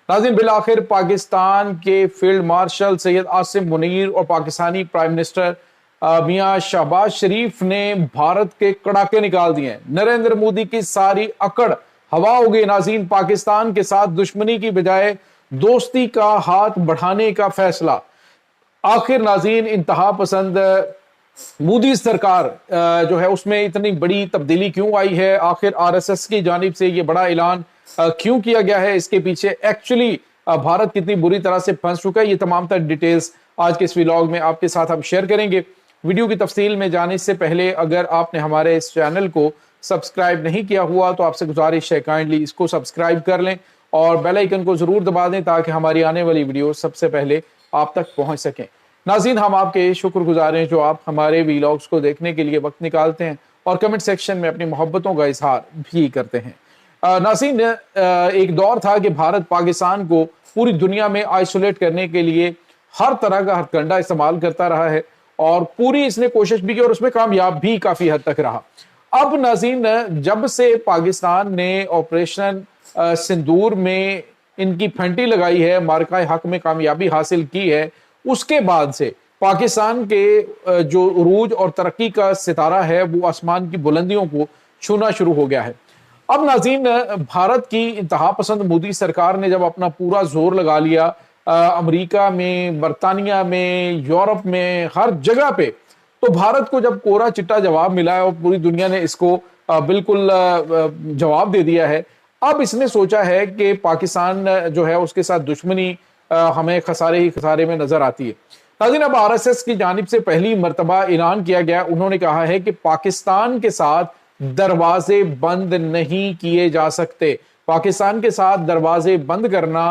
नाज़रीन, बिलाखिर पाकिस्तान के field marshal Syed Asim Munir और पाकिस्तानी प्राइम मिनिस्टर मियां शहबाज शरीफ ने भारत के कड़ाके निकाल दिए हैं। नरेंद्र मोदी की सारी अकड़ हवा हो गई। नाज़रीन, पाकिस्तान के साथ दुश्मनी की बजाय दोस्ती का हाथ बढ़ाने का फैसला। आखिर नाज़रीन, इंतहा पसंद मोदी सरकार जो है उसमें इतनी बड़ी तब्दीली क्यों आई है? आखिर आरएसएस की जानिब से ये बड़ा ऐलान क्यों किया गया है? इसके पीछे एक्चुअली भारत कितनी बुरी तरह से फंस चुका है? ये तमाम तर डिटेल्स आज के इस व्लॉग में आपके साथ हम शेयर करेंगे। वीडियो की तफसील में जाने से पहले अगर आपने हमारे इस चैनल को सब्सक्राइब नहीं किया हुआ तो आपसे गुजारिश है काइंडली इसको सब्सक्राइब कर लें और बेल आइकन को जरूर दबा दें ताकि हमारी आने वाली वीडियो सबसे पहले आप तक पहुंच सकें। नाज़रीन, हम आपके शुक्रगुजार हैं जो आप हमारे व्लॉग्स को देखने के लिए वक्त निकालते हैं और कमेंट सेक्शन में अपनी मोहब्बतों का इजहार भी करते हैं। नाज़रीन, एक दौर था कि भारत पाकिस्तान को पूरी दुनिया में आइसोलेट करने के लिए हर तरह का हथकंडा इस्तेमाल करता रहा है और पूरी इसने कोशिश भी की और उसमें कामयाब भी काफी हद तक रहा। अब नाज़रीन, जब से पाकिस्तान ने ऑपरेशन सिंदूर में इनकी फंटी लगाई है, मार्का हक में कामयाबी हासिल की है, उसके बाद से पाकिस्तान के जो उरूज और तरक्की का सितारा है वो आसमान की बुलंदियों को छूना शुरू हो गया है। अब नाज़रीन, भारत की इंतहा पसंद मोदी सरकार ने जब अपना पूरा जोर लगा लिया अमेरिका में, बरतानिया में, यूरोप में, हर जगह पे, तो भारत को जब कोरा चिट्टा जवाब मिला है और पूरी दुनिया ने इसको बिल्कुल जवाब दे दिया है, अब इसने सोचा है कि पाकिस्तान जो है उसके साथ दुश्मनी हमें खसारे ही खसारे में नजर आती है। नाज़रीन, अब आरएसएस की जानिब से पहली मर्तबा ऐलान किया गया, उन्होंने कहा है कि पाकिस्तान के साथ दरवाजे बंद नहीं किए जा सकते। पाकिस्तान के साथ दरवाजे बंद करना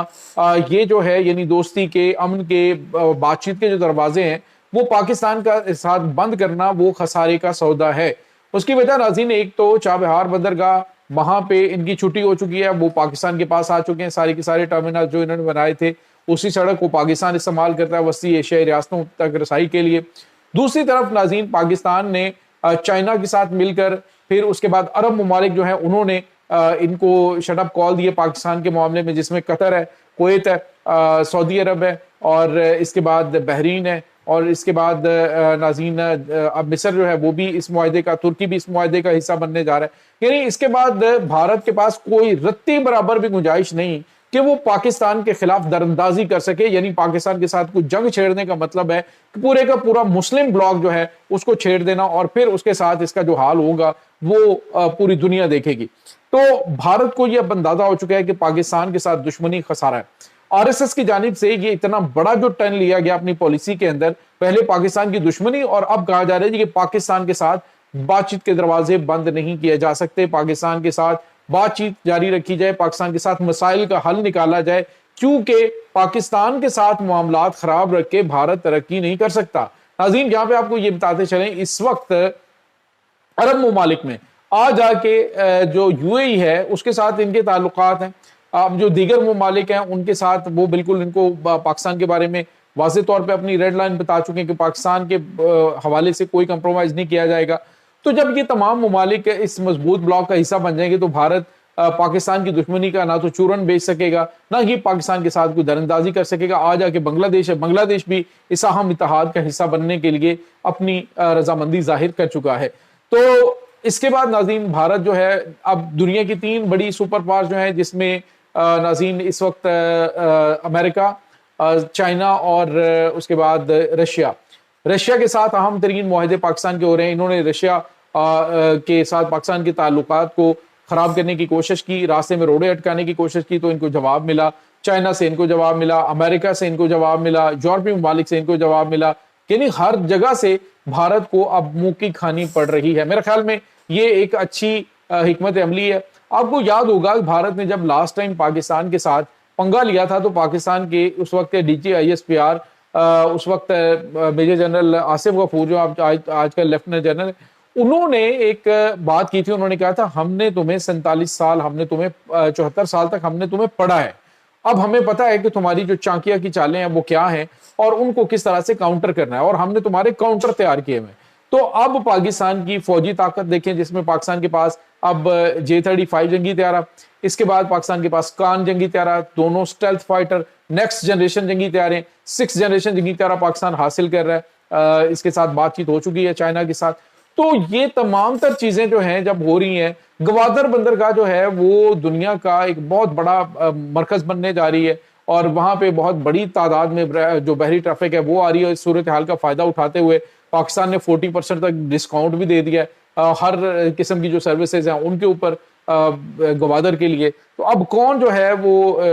ये जो है यानी दोस्ती के, अमन के, बातचीत के जो दरवाजे हैं वो पाकिस्तान का साथ बंद करना वो खसारे का सौदा है। उसकी वजह नाज़रीन, एक तो चाबहार बंदरगाह, वहां पे इनकी छुट्टी हो चुकी है, वो पाकिस्तान के पास आ चुके हैं। सारे के सारे टर्मिनल जो इन्होंने बनाए थे उसी सड़क को पाकिस्तान इस्तेमाल करता है वसी एशियाई रियासतों तक रसाई के लिए। दूसरी तरफ नाज़रीन, पाकिस्तान ने चाइना के साथ मिलकर फिर उसके बाद अरब ममालिक जो है उन्होंने इनको शटअप कॉल दिए पाकिस्तान के मामले में, जिसमें कतर है, कुवैत है, सऊदी अरब है और इसके बाद बहरीन है और इसके बाद नाज़रीन अब मिस्र जो है वो भी इस मुआहदे का, तुर्की भी इस मुआहदे का हिस्सा बनने जा रहा है। यानी इसके बाद भारत के पास कोई रत्ती बराबर भी गुंजाइश नहीं कि वो पाकिस्तान के खिलाफ दरअंदाजी कर सके। यानी पाकिस्तान के साथ कुछ जंग छेड़ने का मतलब है कि पूरे का पूरा मुस्लिम ब्लॉक जो है उसको छेड़ देना और फिर उसके साथ इसका जो हाल होगा वो पूरी दुनिया देखेगी। तो भारत को यह अंदाजा हो चुका है कि पाकिस्तान के साथ दुश्मनी खसारा है। आरएसएस की जानिब से ये इतना बड़ा जो टर्न लिया गया अपनी पॉलिसी के अंदर, पहले पाकिस्तान की दुश्मनी और अब कहा जा रहा है कि पाकिस्तान के साथ बातचीत के दरवाजे बंद नहीं किए जा सकते, पाकिस्तान के साथ बातचीत जारी रखी जाए, पाकिस्तान के साथ मसाइल का हल निकाला जाए, क्योंकि पाकिस्तान के साथ मामलात खराब रख के भारत तरक्की नहीं कर सकता। नाज़रीन, यहाँ पे आपको ये बताते चलें, इस वक्त अरब ममालिक में आ जाके जो यूएई है उसके साथ इनके ताल्लुकात हैं। अब जो दीगर ममालिक हैं उनके साथ वो बिल्कुल इनको पाकिस्तान के बारे में वाज़ेह तौर पे अपनी रेड लाइन बता चुके हैं कि पाकिस्तान के हवाले से कोई कंप्रोमाइज नहीं किया जाएगा। तो जब ये तमाम ममालिक इस मजबूत ब्लॉक का हिस्सा बन जाएंगे तो भारत पाकिस्तान की दुश्मनी का ना तो चूरन बेच सकेगा, ना ही पाकिस्तान के साथ कोई दरअंदाजी कर सकेगा। आ जाके बांग्लादेश है, बांग्लादेश भी इस अहम इत्तेहाद का हिस्सा बनने के लिए अपनी रजामंदी जाहिर कर चुका है। तो इसके बाद नाज़रीन, भारत जो है अब दुनिया की 3 बड़ी सुपर पावर जो है, जिसमें नाज़रीन इस वक्त अमेरिका, चाइना और उसके बाद रशिया के साथ अहम तरीन मुआहदे पाकिस्तान के हो रहे हैं। इन्होंने रशिया के साथ पाकिस्तान के ताल्लुकात को खराब करने की कोशिश की, रास्ते में रोड़े अटकाने की कोशिश की, तो इनको जवाब मिला। चाइना से इनको जवाब मिला, अमेरिका से इनको जवाब मिला, यूरोपीय ममालिक से इनको जवाब मिला। यानी हर जगह से भारत को अब मुंह की खानी पड़ रही है। मेरे ख्याल में ये एक अच्छी हिकमत अमली है। आपको याद होगा भारत ने जब लास्ट टाइम पाकिस्तान के साथ पंगा लिया था तो पाकिस्तान के उस वक्त DGISPR उस वक्त मेजर जनरल आसिफ गफूर जो आजकल लेफ्टिनेंट जनरल, उन्होंने एक बात की थी। उन्होंने कहा था हमने तुम्हें 47 साल, हमने तुम्हें 74 साल तक हमने तुम्हें पढ़ा है, अब हमें पता है कि तुम्हारी जो चांकिया की चालें हैं वो क्या हैं और उनको किस तरह से काउंटर करना है, और हमने तुम्हारे काउंटर तैयार किए हुए। तो अब पाकिस्तान की फौजी ताकत देखें जिसमें पाकिस्तान के पास اب J-35 جنگی طیارہ، اس کے بعد پاکستان کے پاس کان جنگی طیارہ، دونوں اسٹیلتھ فائٹر، نیکسٹ جنریشن جنگی طیارے، 6 جنریشن جنگی طیارہ پاکستان حاصل کر رہا ہے، اس کے ساتھ بات چیت ہو چکی ہے چائنا کے ساتھ۔ تو یہ تمام تر چیزیں جو ہیں جب ہو رہی ہیں، گوادر بندرگاہ جو ہے وہ دنیا کا ایک بہت بڑا مرکز بننے جا رہی ہے، اور وہاں پہ بہت بڑی تعداد میں جو بحری ٹریفک ہے وہ آ رہی ہے۔ اس صورتحال کا فائدہ اٹھاتے ہوئے پاکستان نے 40% تک ڈسکاؤنٹ بھی دے دیا ہے ہر قسم کی جو سروسز ہیں ان کے اوپر گوادر کے لیے۔ تو اب کون جو ہے وہ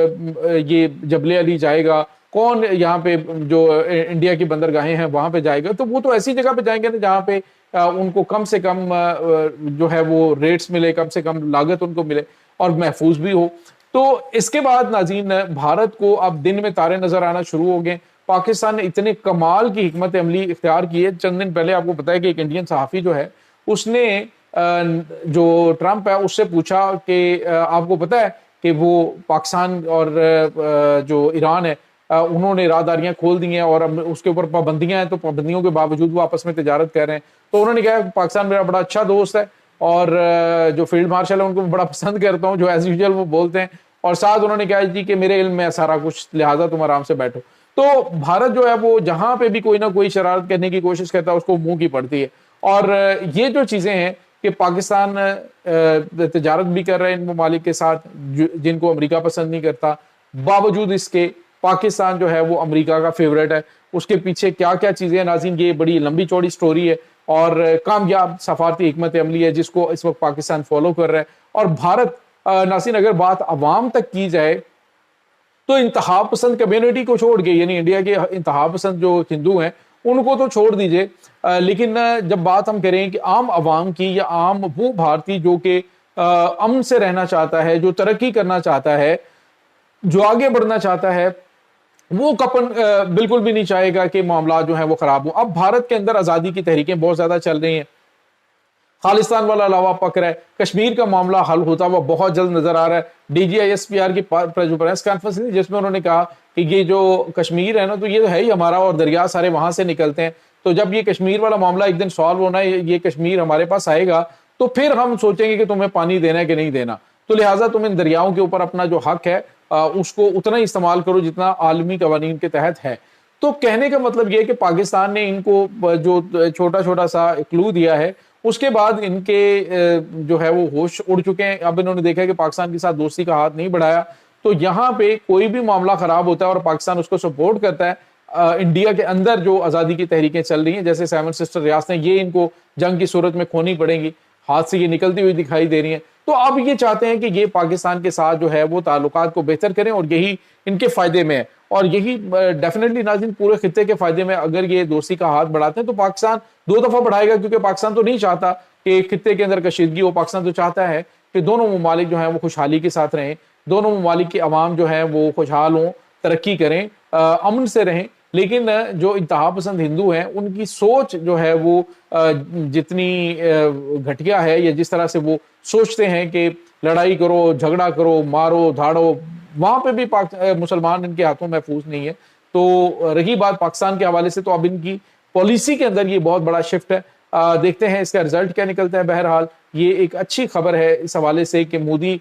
یہ جبل علی جائے گا، کون یہاں پہ جو انڈیا کی بندرگاہیں ہیں وہاں پہ جائے گا؟ تو وہ تو ایسی جگہ پہ جائیں گے نا جہاں پہ ان کو کم سے کم جو ہے وہ ریٹس ملے، کم سے کم لاگت ان کو ملے اور محفوظ بھی ہو۔ تو اس کے بعد ناظرین بھارت کو اب دن میں تارے نظر آنا شروع ہو گئے۔ پاکستان نے اتنے کمال کی حکمت عملی اختیار کی ہے۔ چند دن پہلے آپ کو پتا ہے کہ ایک انڈین صحافی جو ہے اس نے جو ٹرمپ ہے اس سے پوچھا کہ آپ کو پتا ہے کہ وہ پاکستان اور جو ایران ہے انہوں نے راہداریاں کھول دی ہیں اور اس کے اوپر پابندیاں ہیں، تو پابندیوں کے باوجود وہ آپس میں تجارت کر رہے ہیں۔ تو انہوں نے کہا پاکستان میرا بڑا اچھا دوست ہے، اور جو فیلڈ مارشل ہے ان کو بڑا پسند کرتا ہوں، جو ایز یوزول وہ بولتے ہیں، اور ساتھ انہوں نے کہا جی کہ میرے علم میں سارا کچھ، لہٰذا تم آرام سے بیٹھو۔ تو بھارت جو ہے وہ جہاں پہ بھی کوئی نہ کوئی شرارت کرنے کی کوشش کرتا ہے اس کو منہ کی پڑتی ہے۔ اور یہ جو چیزیں ہیں کہ پاکستان تجارت بھی کر رہے ہیں ان ممالک کے ساتھ جن کو امریکہ پسند نہیں کرتا، باوجود اس کے پاکستان جو ہے وہ امریکہ کا فیورٹ ہے۔ اس کے پیچھے کیا کیا چیزیں ہیں ناظرین، یہ بڑی لمبی چوڑی سٹوری ہے اور کامیاب سفارتی حکمت عملی ہے جس کو اس وقت پاکستان فالو کر رہا ہے۔ اور بھارت ناظرین اگر بات عوام تک کی جائے تو انتہا پسند کمیونٹی کو چھوڑ کے، یعنی انڈیا کے انتہا پسند جو ہندو ہیں ان کو تو چھوڑ دیجئے، لیکن جب بات ہم کریں کہ عام عوام کی یا عام وہ بھارتی جو کہ امن سے رہنا چاہتا ہے، جو ترقی کرنا چاہتا ہے، جو آگے بڑھنا چاہتا ہے، وہ کپن بالکل بھی نہیں چاہے گا کہ معاملات جو ہیں وہ خراب ہوں۔ اب بھارت کے اندر آزادی کی تحریکیں بہت زیادہ چل رہی ہیں، خالستان والا علاوہ پک رہا ہے، کشمیر کا معاملہ حل ہوتا ہوا بہت جلد نظر آ رہا ہے۔ DGISPR کی جو پریس کانفرنس تھی جس میں انہوں نے کہا کہ یہ جو کشمیر ہے نا تو یہ تو ہے ہی ہمارا، اور دریا سارے وہاں سے نکلتے ہیں، تو جب یہ کشمیر والا معاملہ ایک دن سالو ہونا ہے، یہ کشمیر ہمارے پاس آئے گا تو پھر ہم سوچیں گے کہ تمہیں پانی دینا ہے کہ نہیں دینا، تو لہٰذا تم ان دریاؤں کے اوپر اپنا جو حق ہے اس کو اتنا ہی استعمال کرو جتنا عالمی قوانین کے تحت ہے۔ تو کہنے کا مطلب یہ ہے کہ پاکستان نے ان کو جو چھوٹا چھوٹا سا کلو دیا ہے اس کے بعد ان کے جو ہے وہ ہوش اڑ چکے ہیں۔ اب انہوں نے دیکھا کہ پاکستان کے ساتھ دوستی کا ہاتھ نہیں بڑھایا تو یہاں پہ کوئی بھی معاملہ خراب ہوتا ہے اور پاکستان اس کو سپورٹ کرتا ہے، انڈیا کے اندر جو آزادی کی تحریکیں چل رہی ہیں جیسے 7 سسٹر ریاستیں، یہ ان کو جنگ کی صورت میں کھونی پڑیں گی، ہاتھ سے یہ نکلتی ہوئی دکھائی دے رہی ہیں۔ تو اب یہ چاہتے ہیں کہ یہ پاکستان کے ساتھ جو ہے وہ تعلقات کو بہتر کریں، اور یہی ان کے فائدے میں ہے، اور یہی ڈیفینیٹلی ناظرین پورے خطے کے فائدے میں۔ اگر یہ دوستی کا ہاتھ بڑھاتے ہیں تو پاکستان 2 دفعہ بڑھائے گا، کیونکہ پاکستان تو نہیں چاہتا کہ خطے کے اندر کشیدگی ہو، پاکستان تو چاہتا ہے کہ دونوں ممالک جو ہیں وہ خوشحالی کے ساتھ رہیں، دونوں ممالک کے عوام جو ہیں وہ خوشحال ہوں، ترقی کریں، امن سے رہیں۔ لیکن جو انتہا پسند ہندو ہیں ان کی سوچ جو ہے وہ جتنی گھٹیا ہے، یا جس طرح سے وہ سوچتے ہیں کہ لڑائی کرو، جھگڑا کرو، مارو دھاڑو، وہاں پہ بھی مسلمان ان کے ہاتھوں محفوظ نہیں ہے۔ تو رہی بات پاکستان کے حوالے سے، تو اب ان کی پالیسی کے اندر یہ بہت بڑا شفٹ ہے، دیکھتے ہیں اس کا رزلٹ کیا نکلتا ہے۔ بہرحال یہ ایک اچھی خبر ہے اس حوالے سے کہ مودی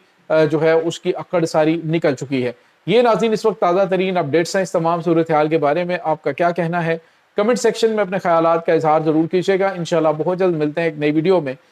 جو ہے اس کی اکڑ ساری نکل چکی ہے۔ یہ ناظرین اس وقت تازہ ترین اپڈیٹس ہیں اس تمام صورتحال کے بارے میں، آپ کا کیا کہنا ہے؟ کمنٹ سیکشن میں اپنے خیالات کا اظہار ضرور کیجیے گا۔ انشاءاللہ بہت جلد ملتے ہیں ایک نئی ویڈیو میں۔